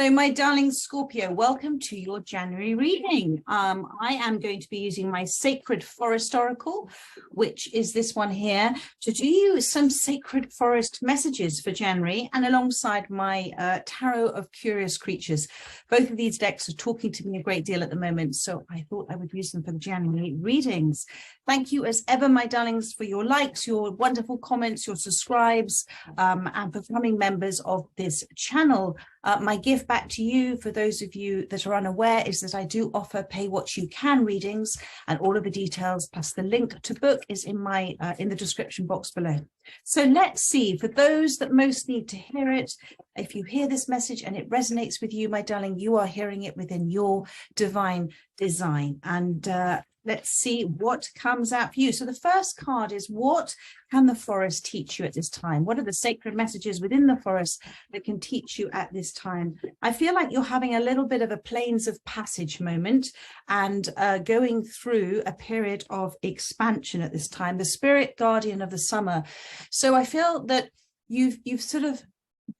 Hello, my darling Scorpio. Welcome to your January reading. I am going to be using my Sacred Forest Oracle, which is this one here, to do you some Sacred Forest messages for January, and alongside my Tarot of Curious Creatures. Both of these decks are talking to me a great deal at the moment, so I thought I would use them for the January readings. Thank you as ever, my darlings, for your likes, your wonderful comments, your subscribes, and for becoming members of this channel. My gift back to you, for those of you that are unaware, is that I do offer pay what you can readings, and all of the details plus the link to book is in my in the description box below. So let's see, for those that most need to hear it, if you hear this message and it resonates with you, my darling, you are hearing it within your divine design. And let's see what comes out for you. So the first card is, what can the forest teach you at this time? What are the sacred messages within the forest that can teach you at this time? I feel like you're having a little bit of a plains of passage moment and going through a period of expansion at this time, the spirit guardian of the summer. So I feel that you've sort of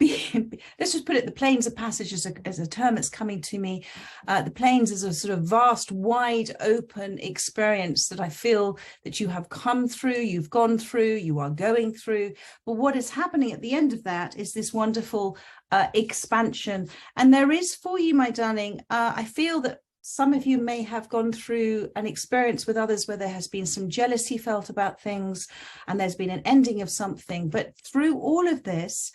let's just put it, the plains of passage as a term that's coming to me. The plains is a sort of vast, wide open experience that I feel that you have come through, you've gone through, you are going through. But what is happening at the end of that is this wonderful expansion. And there is for you, my darling, I feel that some of you may have gone through an experience with others where there has been some jealousy felt about things and there's been an ending of something. But through all of this,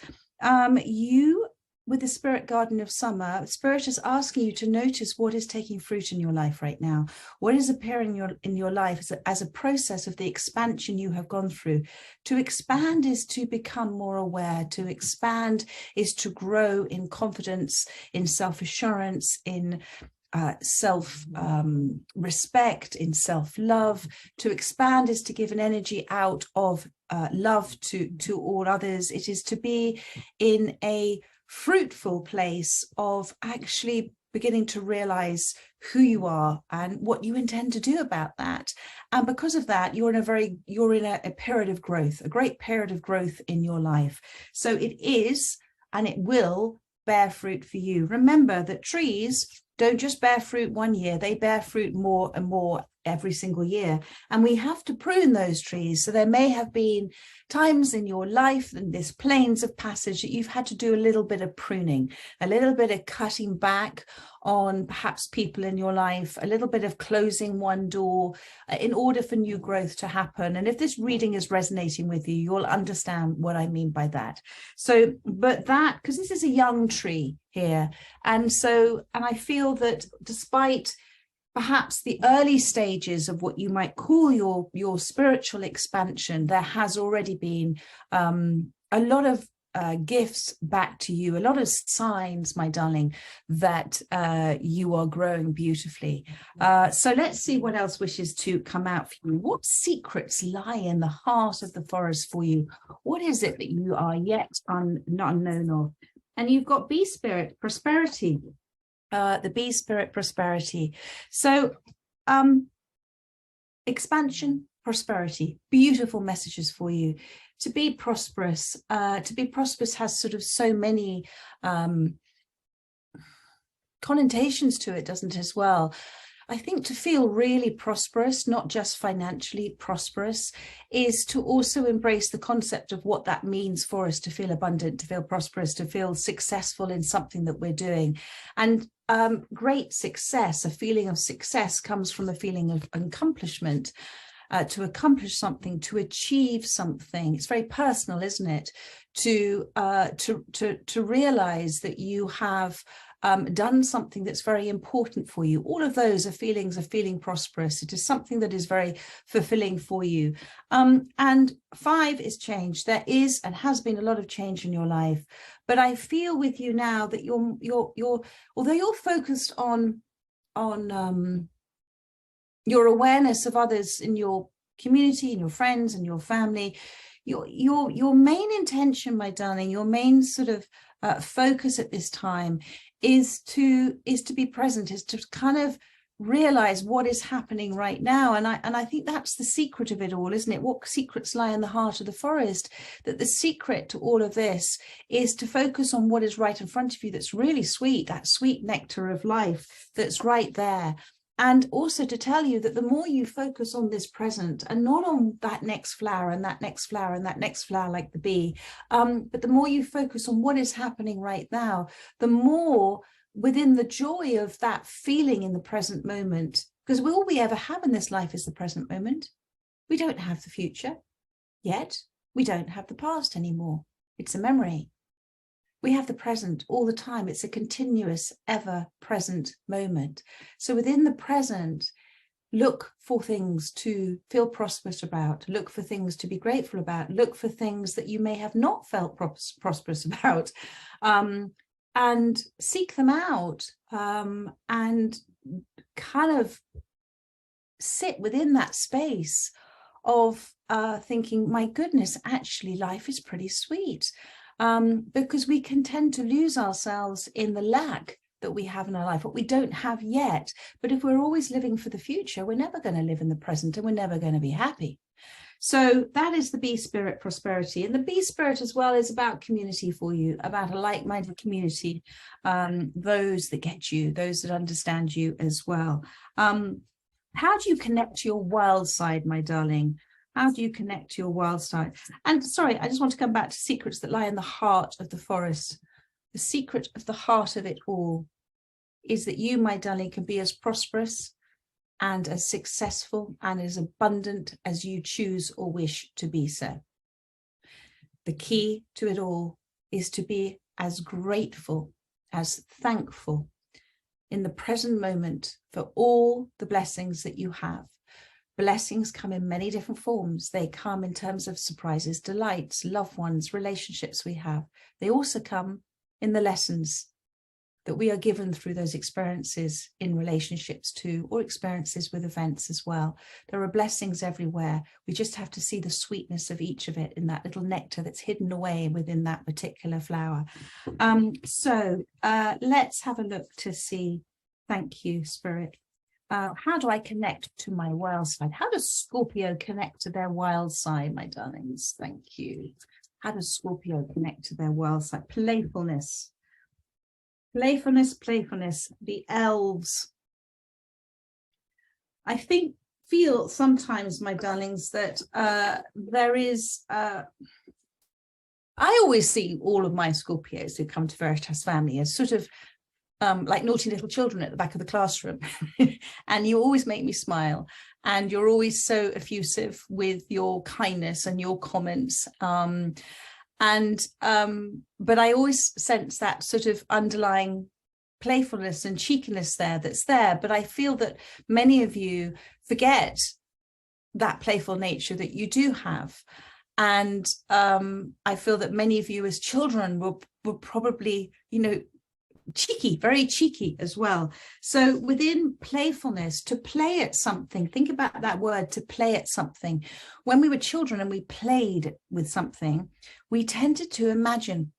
you, with the spirit garden of summer, spirit is asking you to notice what is taking fruit in your life right now, what is appearing in your life as a process of the expansion you have gone through. To expand is to become more aware. To expand is to grow in confidence, in self-assurance, in self-respect, in self-love. To expand is to give an energy out of love to all others. It is to be in a fruitful place of actually beginning to realize who you are and what you intend to do about that. And because of that, you're in a period of growth, a great period of growth in your life. So it is, and it will bear fruit for you. Remember that trees don't just bear fruit one year, they bear fruit more and more every single year. And we have to prune those trees. So there may have been times in your life and this plains of passage that you've had to do a little bit of pruning, a little bit of cutting back on perhaps people in your life, a little bit of closing one door in order for new growth to happen. And if this reading is resonating with you, you'll understand what I mean by that. So, but that, because this is a young tree here. And I feel that despite perhaps the early stages of what you might call your spiritual expansion, there has already been a lot of gifts back to you, a lot of signs, my darling, that you are growing beautifully. So let's see what else wishes to come out for you. What secrets lie in the heart of the forest for you? What is it that you are yet unknown of? And you've got bee spirit, prosperity. The bee spirit, prosperity. So expansion, prosperity, beautiful messages for you. To be prosperous has sort of so many connotations to it, doesn't it, as well? I think to feel really prosperous, not just financially prosperous, is to also embrace the concept of what that means for us to feel abundant, to feel prosperous, to feel successful in something that we're doing. And great success, a feeling of success, comes from a feeling of accomplishment. To accomplish something, to achieve something. It's very personal, isn't it? To realize that you have done something that's very important for you. All of those are feelings of feeling prosperous. It is something that is very fulfilling for you. And 5 is change. There is and has been a lot of change in your life, but I feel with you now that you're although you're focused on your awareness of others in your community, and your friends and your family, your main intention, my darling, your main sort of focus at this time is to be present, is to kind of realize what is happening right now. And I think that's the secret of it all, isn't it? What secrets lie in the heart of the forest? That the secret to all of this is to focus on what is right in front of you, that's really sweet, that sweet nectar of life that's right there. And also to tell you that the more you focus on this present and not on that next flower and that next flower and that next flower like the bee, but the more you focus on what is happening right now, the more within the joy of that feeling in the present moment, because all we ever have in this life is the present moment. We don't have the future yet. We don't have the past anymore. It's a memory. We have the present all the time. It's a continuous, ever present moment. So within the present, look for things to feel prosperous about, look for things to be grateful about, look for things that you may have not felt prosperous about, and seek them out, and kind of sit within that space of thinking, my goodness, actually life is pretty sweet. Because we can tend to lose ourselves in the lack that we have in our life, what we don't have yet. But if we're always living for the future, we're never going to live in the present, and we're never going to be happy. So that is the bee spirit prosperity. And the bee spirit as well is about community for you, about a like-minded community, those that get you, those that understand you as well. How do you connect to your wild side, my darling? How do you connect to your wild side? And sorry, I just want to come back to secrets that lie in the heart of the forest. The secret of the heart of it all is that you, my darling, can be as prosperous and as successful and as abundant as you choose or wish to be so. The key to it all is to be as grateful, as thankful in the present moment for all the blessings that you have. Blessings come in many different forms. They come in terms of surprises, delights, loved ones, relationships we have. They also come in the lessons that we are given through those experiences in relationships too, or experiences with events as well. There are blessings everywhere. We just have to see the sweetness of each of it in that little nectar that's hidden away within that particular flower. So let's have a look to see. Thank you, Spirit. How do I connect to my wild side? How does Scorpio connect to their wild side, my darlings? Thank you. How does Scorpio connect to their wild side? Playfulness. Playfulness, playfulness. The elves. I feel sometimes, my darlings, that there is... I always see all of my Scorpios who come to Veritas family as sort of like naughty little children at the back of the classroom. And you always make me smile, and you're always so effusive with your kindness and your comments, but I always sense that sort of underlying playfulness and cheekiness that's there. But I feel that many of you forget that playful nature that you do have, and I feel that many of you as children were probably, you know, cheeky, very cheeky as well. So within playfulness, to play at something, think about that word, to play at something. When we were children and we played with something, we tended to imagine.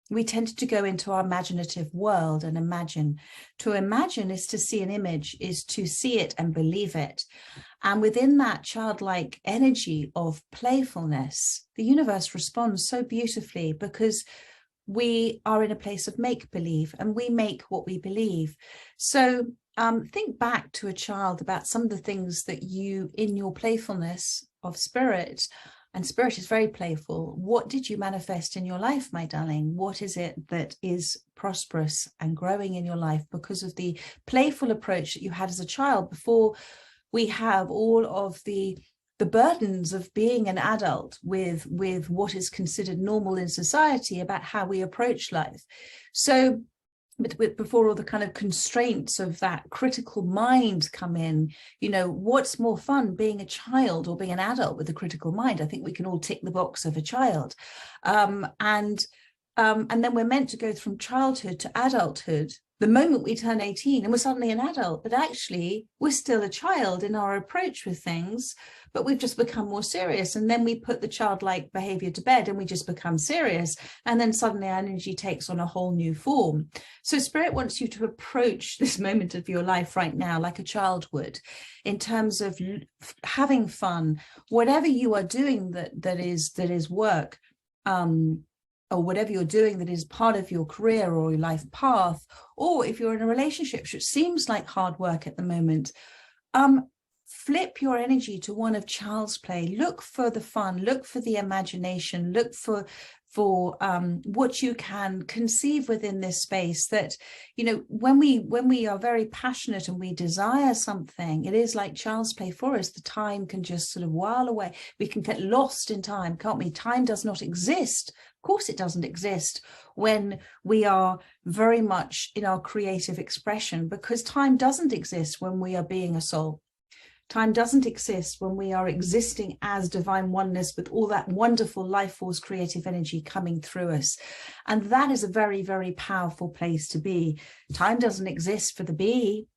We tended to go into our imaginative world and imagine. To imagine is to see an image, is to see it and believe it. And within that childlike energy of playfulness, the universe responds so beautifully, because we are in a place of make-believe, and we make what we believe. So think back to a child about some of the things that you, in your playfulness of spirit, and spirit is very playful, what did you manifest in your life, my darling? What is it that is prosperous and growing in your life because of the playful approach that you had as a child, before we have all of the burdens of being an adult with what is considered normal in society about how we approach life. So before all the kind of constraints of that critical mind come in, you know, what's more fun, being a child or being an adult with a critical mind? I think we can all tick the box of a child. And then we're meant to go from childhood to adulthood the moment we turn 18 and we're suddenly an adult, but actually we're still a child in our approach with things, but we've just become more serious. And then we put the childlike behavior to bed and we just become serious. And then suddenly our energy takes on a whole new form. So Spirit wants you to approach this moment of your life right now like a child would, in terms of having fun, whatever you are doing that is work, or whatever you're doing that is part of your career or your life path, or if you're in a relationship which seems like hard work at the moment, flip your energy to one of child's play. Look for the fun, look for the imagination, look for what you can conceive within this space. That, you know, when we are very passionate and we desire something, it is like child's play for us. The time can just sort of while away. We can get lost in time, can't we? Time does not exist. Of course it doesn't exist when we are very much in our creative expression, because time doesn't exist when we are being a soul. Time doesn't exist when we are existing as divine oneness with all that wonderful life force, creative energy coming through us. And that is a very, very powerful place to be. Time doesn't exist for the bee.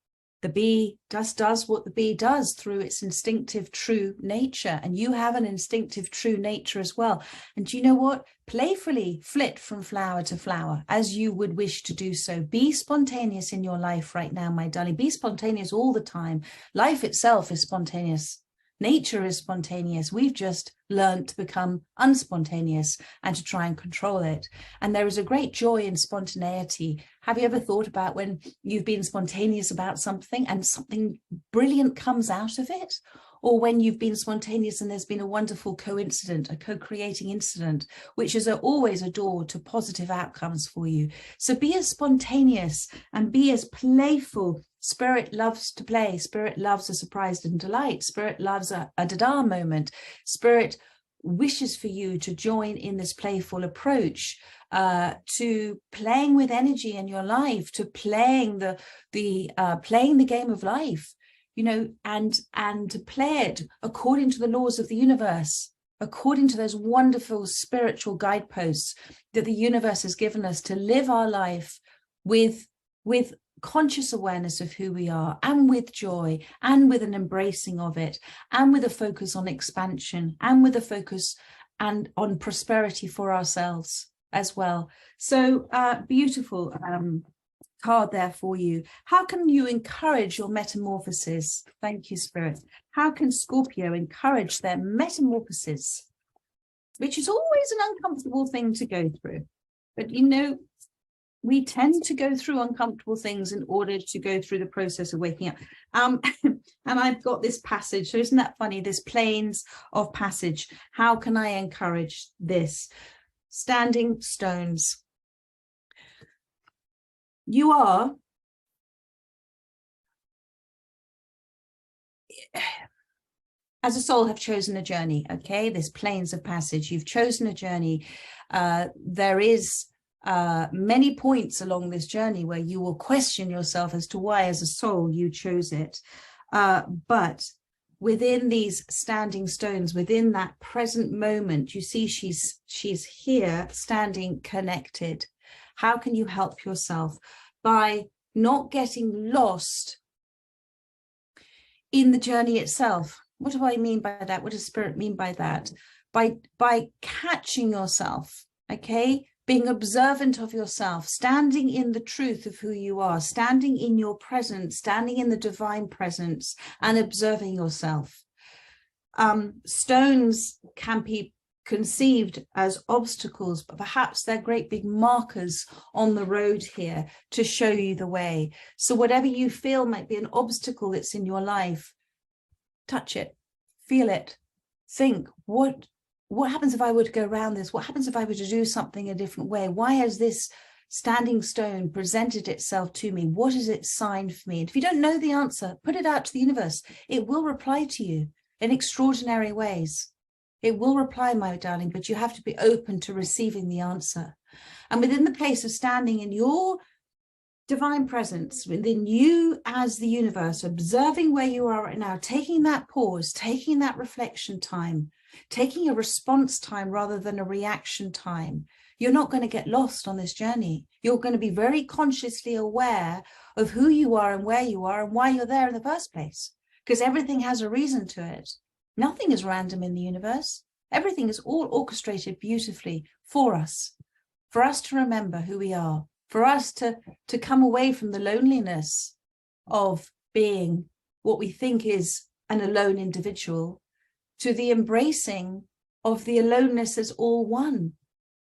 The bee just does what the bee does through its instinctive true nature. And you have an instinctive true nature as well. And do you know what? Playfully flit from flower to flower as you would wish to do so. Be spontaneous in your life right now, my darling. Be spontaneous all the time. Life itself is spontaneous. Nature is spontaneous. We've just learned to become unspontaneous and to try and control it. And there is a great joy in spontaneity. Have you ever thought about when you've been spontaneous about something and something brilliant comes out of it? Or when you've been spontaneous and there's been a wonderful coincident, a co-creating incident, which is always a door to positive outcomes for you. So be as spontaneous and be as playful. Spirit loves to play. Spirit loves a surprise and delight. Spirit loves a da-da moment. Spirit wishes for you to join in this playful approach to playing with energy in your life, to playing playing the game of life, you know, and to play it according to the laws of the universe, according to those wonderful spiritual guideposts that the universe has given us to live our life with conscious awareness of who we are, and with joy, and with an embracing of it, and with a focus on expansion, and with a focus and on prosperity for ourselves as well. So beautiful card there for you. How can you encourage your metamorphosis? Thank you, Spirit. How can Scorpio encourage their metamorphosis, which is always an uncomfortable thing to go through? But you know, we tend to go through uncomfortable things in order to go through the process of waking up. And I've got this passage. So isn't that funny? This planes of passage. How can I encourage this? Standing stones. You are as a soul have chosen a journey. Okay, this planes of passage. You've chosen a journey. There is many points along this journey where you will question yourself as to why as a soul you chose it, but within these standing stones, within that present moment, you see she's here standing connected. How can you help yourself? By not getting lost in the journey itself. What do I mean by that? What does Spirit mean by that? By catching yourself, okay? Being observant of yourself, standing in the truth of who you are, standing in your presence, standing in the divine presence, and observing yourself. Stones can be conceived as obstacles, but perhaps they're great big markers on the road here to show you the way. So whatever you feel might be an obstacle that's in your life, touch it, feel it, think, what happens if I were to go around this? What happens if I were to do something a different way? Why has this standing stone presented itself to me? What is its sign for me? And if you don't know the answer, put it out to the universe. It will reply to you in extraordinary ways. It will reply, my darling, but you have to be open to receiving the answer. And within the place of standing in your divine presence, within you as the universe, observing where you are right now, taking that pause, taking that reflection time, taking a response time rather than a reaction time, you're not going to get lost on this journey. You're going to be very consciously aware of who you are and where you are and why you're there in the first place, because everything has a reason to it. Nothing is random in the universe. Everything is all orchestrated beautifully for us to remember who we are, for us to come away from the loneliness of being what we think is an alone individual, to the embracing of the aloneness as all one,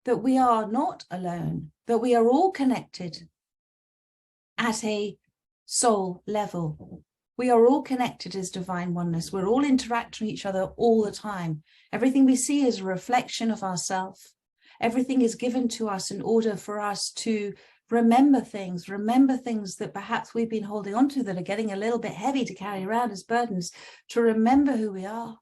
that we are not alone, that we are all connected at a soul level. We are all connected as divine oneness. We're all interacting with each other all the time. Everything we see is a reflection of ourselves. Everything is given to us in order for us to remember things that perhaps we've been holding on to that are getting a little bit heavy to carry around as burdens, to remember who we are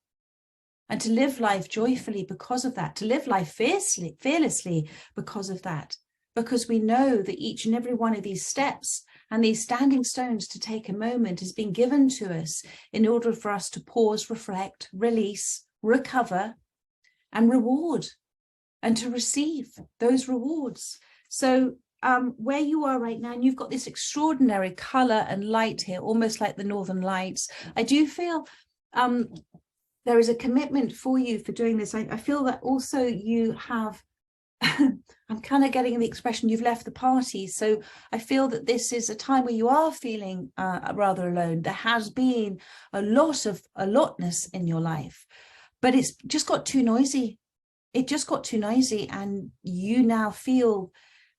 and to live life joyfully because of that, to live life fearlessly because of that, because we know that each and every one of these steps and these standing stones to take a moment has been given to us in order for us to pause, reflect, release, recover, and reward, and to receive those rewards. So where you are right now, and you've got this extraordinary color and light here, almost like the Northern Lights, I do feel there is a commitment for you for doing this. I feel that also you have, I'm kind of getting the expression, you've left the party. So I feel that this is a time where you are feeling rather alone. There has been a lotness in your life, but it's just got too noisy. It just got too noisy, and you now feel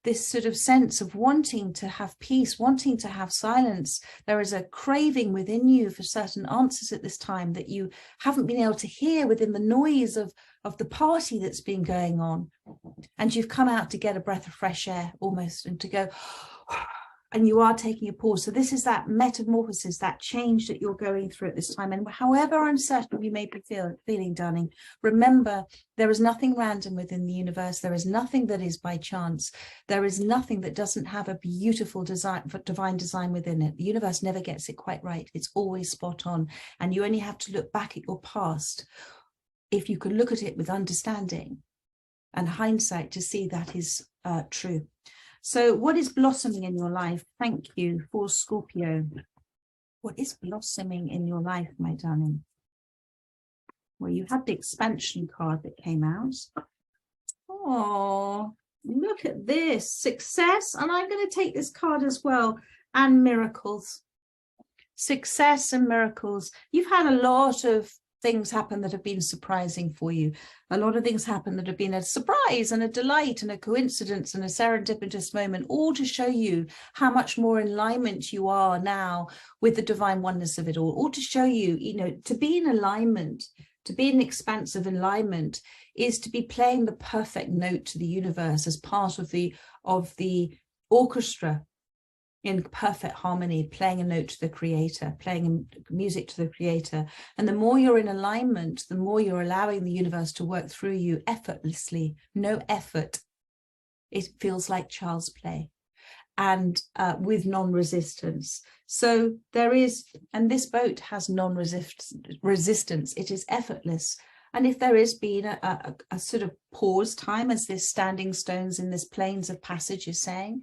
this sort of sense of wanting to have peace, wanting to have silence. There is a craving within you for certain answers at this time that you haven't been able to hear within the noise of the party that's been going on. And you've come out to get a breath of fresh air almost, and to go, and you are taking a pause. So this is that metamorphosis, that change that you're going through at this time. And however uncertain you may be feeling, darling, remember, there is nothing random within the universe. There is nothing that is by chance. There is nothing that doesn't have a beautiful divine design within it. The universe never gets it quite right. It's always spot on. And you only have to look back at your past, if you can look at it with understanding and hindsight, to see that is true. So what is blossoming in your life? Thank you for Scorpio. What is blossoming in your life, my darling? Well, you had the expansion card that came out. Oh, look at this. Success. And I'm going to take this card as well. And miracles. Success and miracles. You've had a lot of things happen that have been surprising for you. A lot of things happen that have been a surprise and a delight and a coincidence and a serendipitous moment, all to show you how much more in alignment you are now with the divine oneness of it all to show you, you know, to be in alignment, to be in expansive alignment is to be playing the perfect note to the universe as part of the orchestra, in perfect harmony, playing a note to the creator, playing music to the creator. And the more you're in alignment, the more you're allowing the universe to work through you effortlessly, no effort. It feels like child's play, and with non-resistance. So there is, and this boat has non-resistance. It is effortless. And if there has been a sort of pause time, as this standing stones in this plains of passage is saying,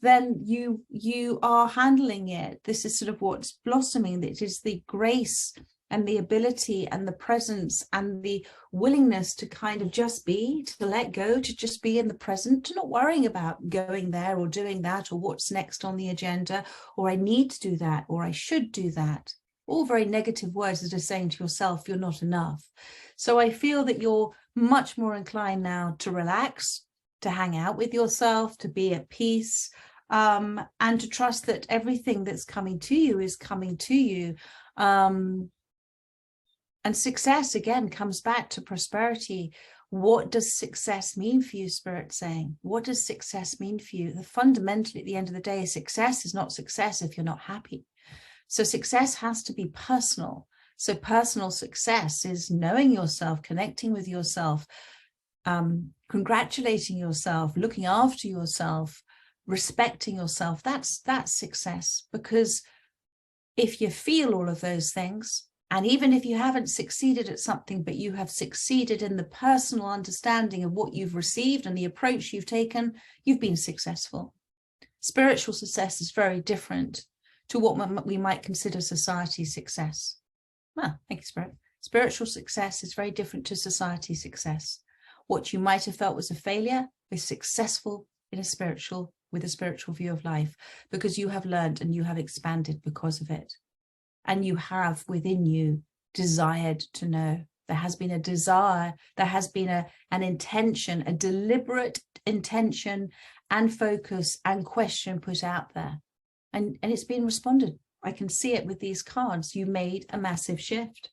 then you are handling it. This is sort of what's blossoming. It is the grace and the ability and the presence and the willingness to kind of just be, to let go, to just be in the present, to not worrying about going there or doing that or what's next on the agenda, or I need to do that, or I should do that. All very negative words that are saying to yourself, you're not enough. So I feel that you're much more inclined now to relax, to hang out with yourself, to be at peace, and to trust that everything that's coming to you is coming to you. And success, again, comes back to prosperity. What does success mean for you, Spirit saying? What does success mean for you? Fundamentally, at the end of the day, success is not success if you're not happy. So success has to be personal. So personal success is knowing yourself, connecting with yourself, congratulating yourself, looking after yourself, respecting yourself. That's success. Because if you feel all of those things, And even if you haven't succeeded at something, but you have succeeded in the personal understanding of what you've received and the approach you've taken, you've been successful. Spiritual success is very different to what we might consider society success. Well, thank you, Spirit. Spiritual success is very different to society success. What you might have felt was a failure is successful in with a spiritual view of life, because you have learned and you have expanded because of it. And you have within you desired to know. There has been a desire, there has been an intention, a deliberate intention and focus and question put out there. And it's been responded. I can see it with these cards. You made a massive shift.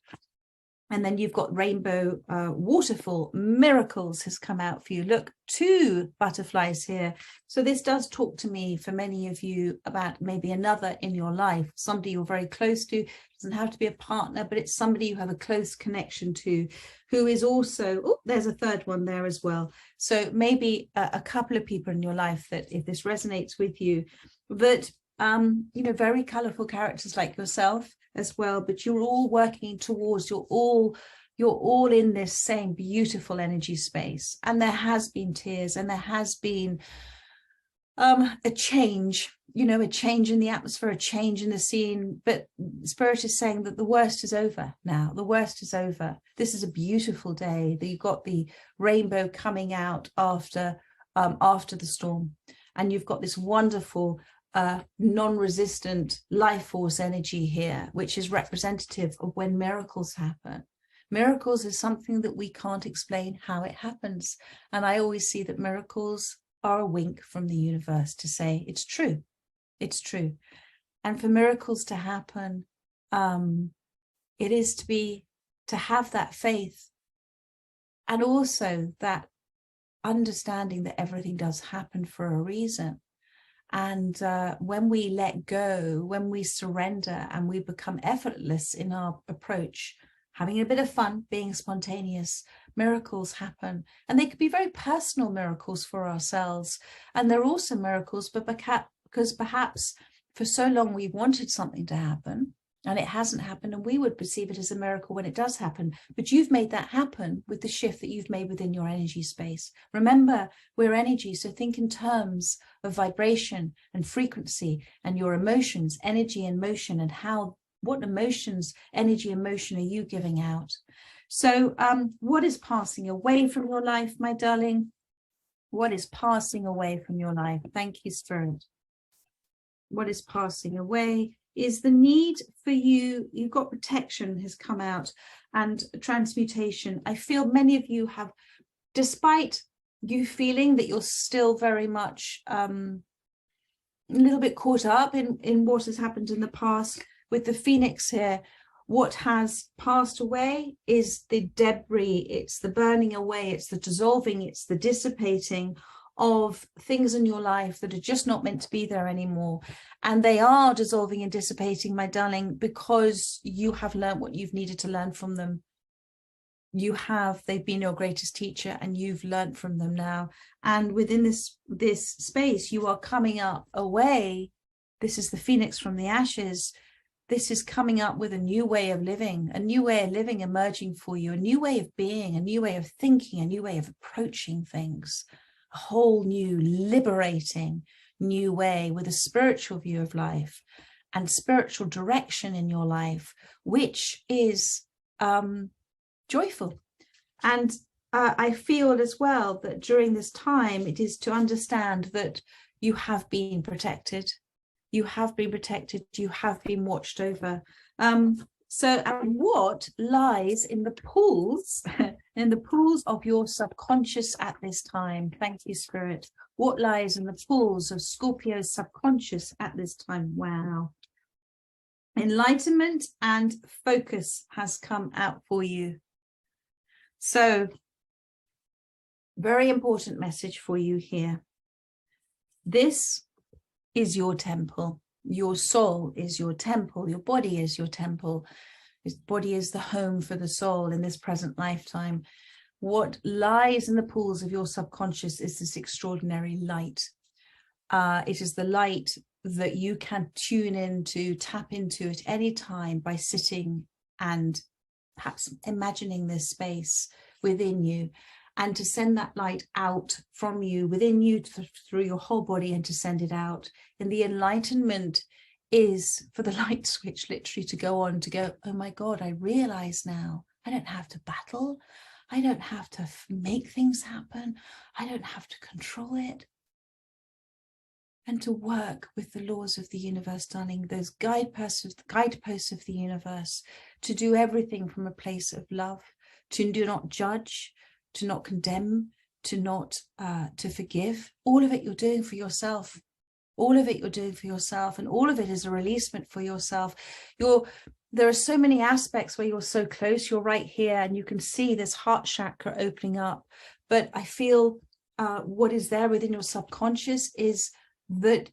And then you've got rainbow waterfall, miracles has come out for you. Look, 2 butterflies here. So this does talk to me for many of you about maybe another in your life, somebody you're very close to. It doesn't have to be a partner, but it's somebody you have a close connection to, who is also, oh, there's a 3rd one there as well. So maybe a couple of people in your life that, if this resonates with you, that you know, very colorful characters like yourself as well, but you're all working towards, you're all in this same beautiful energy space. And there has been tears, and there has been a change, you know, a change in the atmosphere, a change in the scene. But Spirit is saying that the worst is over now. The worst is over. This is a beautiful day. You've got the rainbow coming out after the storm, and you've got this wonderful non-resistant life force energy here, which is representative of when miracles happen. Miracles is something that we can't explain how it happens. And I always see that miracles are a wink from the universe to say, it's true. It's true. And for miracles to happen, it is to have that faith, and also that understanding that everything does happen for a reason. And when we let go, when we surrender and we become effortless in our approach, having a bit of fun, being spontaneous, miracles happen. And they could be very personal miracles for ourselves. And they're also miracles, but because perhaps for so long we wanted something to happen and it hasn't happened, and we would perceive it as a miracle when it does happen. But you've made that happen with the shift that you've made within your energy space. Remember, we're energy, so think in terms of vibration and frequency and your emotions, energy and motion, and what emotions, energy and motion are you giving out? So what is passing away from your life, my darling? What is passing away from your life? Thank you, Spirit. What is passing away is the need for you. You've got protection has come out, and transmutation. I feel many of you have, despite you feeling that you're still very much a little bit caught up in what has happened in the past, with the Phoenix here, what has passed away is the debris, it's the burning away, it's the dissolving, it's the dissipating of things in your life that are just not meant to be there anymore. And they are dissolving and dissipating, my darling, because you have learned what you've needed to learn from them. They've been your greatest teacher, and you've learned from them now. And within this space, you are coming up away. This is the Phoenix from the ashes. This is coming up with a new way of living, emerging for you, a new way of being, a new way of thinking, a new way of approaching things, a whole new liberating new way with a spiritual view of life and spiritual direction in your life, which is joyful. And I feel as well that during this time, it is to understand that you have been protected. You have been protected, you have been watched over. So what lies in the pools, of your subconscious at this time? Thank you, Spirit. What lies in the pools of Scorpio's subconscious at this time? Wow. Enlightenment and focus has come out for you. So, very important message for you here. This is your temple. Your soul is your temple. Your body is your temple. This body is the home for the soul in this present lifetime. What lies in the pools of your subconscious is this extraordinary light. It is the light that you can tune into, tap into at any time by sitting and perhaps imagining this space within you, and to send that light out from you, within you, through your whole body, and to send it out. And the enlightenment is for the light switch literally to go on, to go, oh my God, I realize now I don't have to battle. I don't have to make things happen. I don't have to control it. And to work with the laws of the universe, darling, those guideposts of the universe, to do everything from a place of love, to do not judge, to not condemn, to not to forgive. All of it you're doing for yourself. All of it you're doing for yourself, and all of it is a releasement for yourself. There are so many aspects where you're so close. You're right here, and you can see this heart chakra opening up. But I feel what is there within your subconscious is that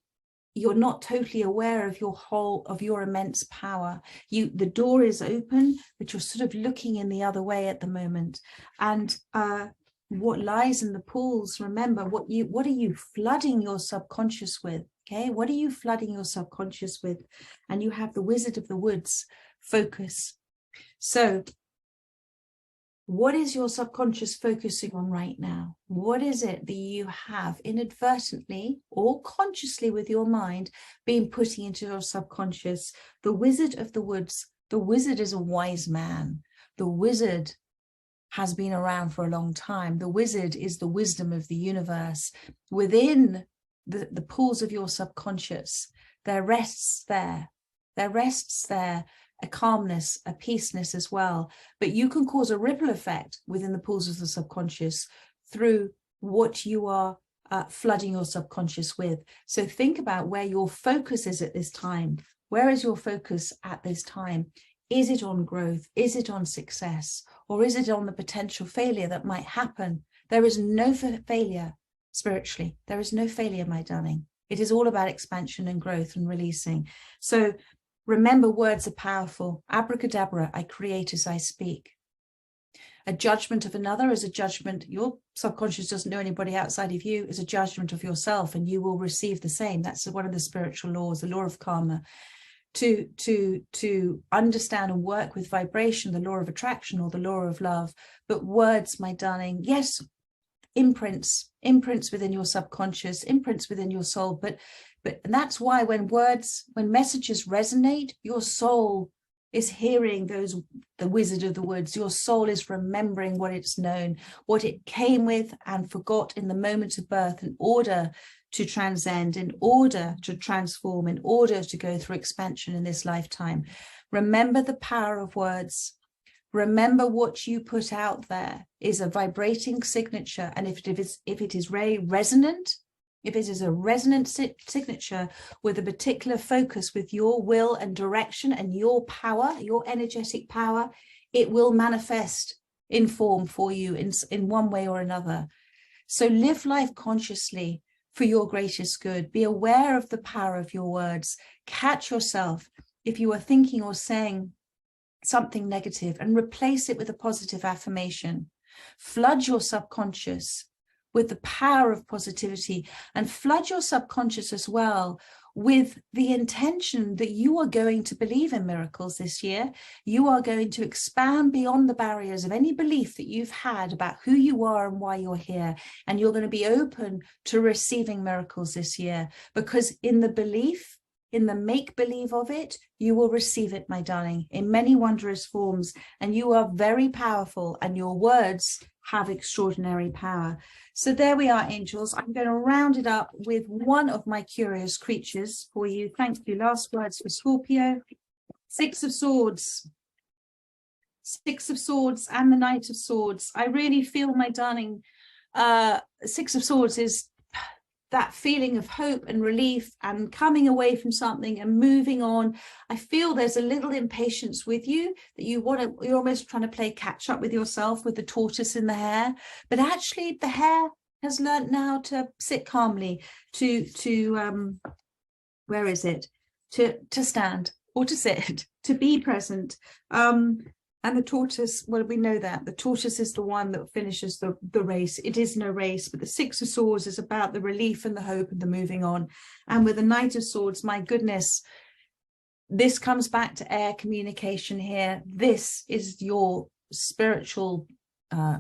you're not totally aware of your immense power. The door is open, but you're sort of looking in the other way at the moment. And what lies in the pools, remember, what are you flooding your subconscious with? Okay, what are you flooding your subconscious with? And you have the Wizard of the Woods focus. So what is your subconscious focusing on right now? What is it that you have inadvertently or consciously with your mind been putting into your subconscious? The Wizard of the Woods. The wizard is a wise man. The wizard has been around for a long time. The wizard is the wisdom of the universe. Within the pools of your subconscious, there rests there a calmness, a peaceness as well. But you can cause a ripple effect within the pools of the subconscious through what you are flooding your subconscious with. So think about where your focus is at this time. Where is your focus at this time? Is it on growth? Is it on success? Or is it on the potential failure that might happen? There is no failure spiritually. There is no failure, my darling. It is all about expansion and growth and releasing. So remember, words are powerful. Abracadabra, I create as I speak. A judgment of another is a judgment. Your subconscious doesn't know anybody outside of you, is a judgment of yourself, and you will receive the same. That's one of the spiritual laws, the law of karma. To understand and work with vibration, the law of attraction or the law of love. But words, my darling, yes, imprints within your subconscious, imprints within your soul, but and that's why when messages resonate, your soul is hearing the Wizard of the Woods. Your soul is remembering what it's known, what it came with and forgot in the moment of birth, in order to transcend, in order to transform, in order to go through expansion in this lifetime. Remember the power of words. Remember, what you put out there is a vibrating signature. And if it is very resonant, if it is a resonant signature with a particular focus, with your will and direction and your power, your energetic power, it will manifest in form for you in one way or another. So live life consciously for your greatest good. Be aware of the power of your words. Catch yourself if you are thinking or saying something negative, and replace it with a positive affirmation. Flood your subconscious with the power of positivity, and flood your subconscious as well with the intention that you are going to believe in miracles this year. You are going to expand beyond the barriers of any belief that you've had about who you are and why you're here. And you're going to be open to receiving miracles this year, because in the belief, in the make-believe of it, you will receive it, my darling, in many wondrous forms. And you are very powerful, and your words have extraordinary power. So there we are, angels. I'm going to round it up with one of my curious creatures for you. Thank you. Last words for Scorpio. Six of Swords. Six of Swords and the Knight of Swords. I really feel, my darling, Six of Swords is that feeling of hope and relief and coming away from something and moving on. I feel there's a little impatience with you, that you're almost trying to play catch up with yourself with the tortoise in the hare, but actually the hare has learned now to sit calmly, to where is it? To stand or to sit, to be present. And the tortoise, well, we know that the tortoise is the one that finishes the race. It is no race, but the Six of Swords is about the relief and the hope and the moving on. And with the Knight of Swords, my goodness, This comes back to air communication here. This is your spiritual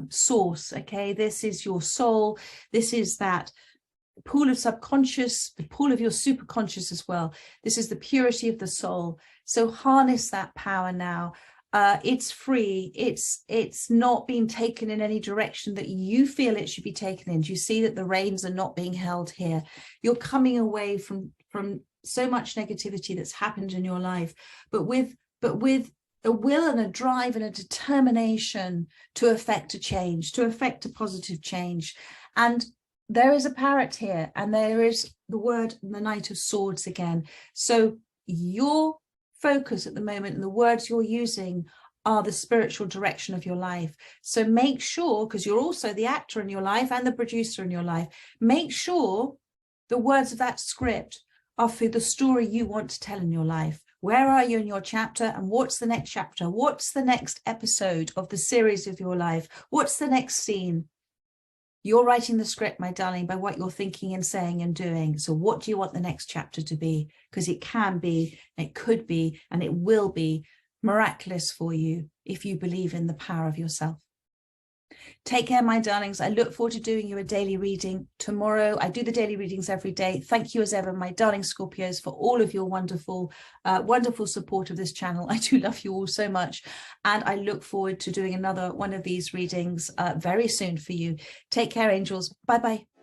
source, okay? This is your soul. This is that pool of subconscious, the pool of your superconscious as well. This is the purity of the soul. So harness that power now. It's free. It's not being taken in any direction that you feel it should be taken in. Do you see that the reins are not being held here? You're coming away from so much negativity that's happened in your life, but with a will and a drive and a determination to effect a change, to effect a positive change. And there is a parrot here, and there is the word, the Knight of Swords again. So your focus at the moment and the words you're using are the spiritual direction of your life. So make sure, because you're also the actor in your life and the producer in your life, make sure the words of that script are for the story you want to tell in your life. Where are you in your chapter, and what's the next chapter? What's the next episode of the series of your life? What's the next scene? You're writing the script, my darling, by what you're thinking and saying and doing. So what do you want the next chapter to be? Because it can be, it could be, and it will be miraculous for you if you believe in the power of yourself. Take care, my darlings. I look forward to doing you a daily reading tomorrow. I do the daily readings every day. Thank you as ever, my darling Scorpios, for all of your wonderful, wonderful support of this channel. I do love you all so much. And I look forward to doing another one of these readings very soon for you. Take care, angels. Bye-bye.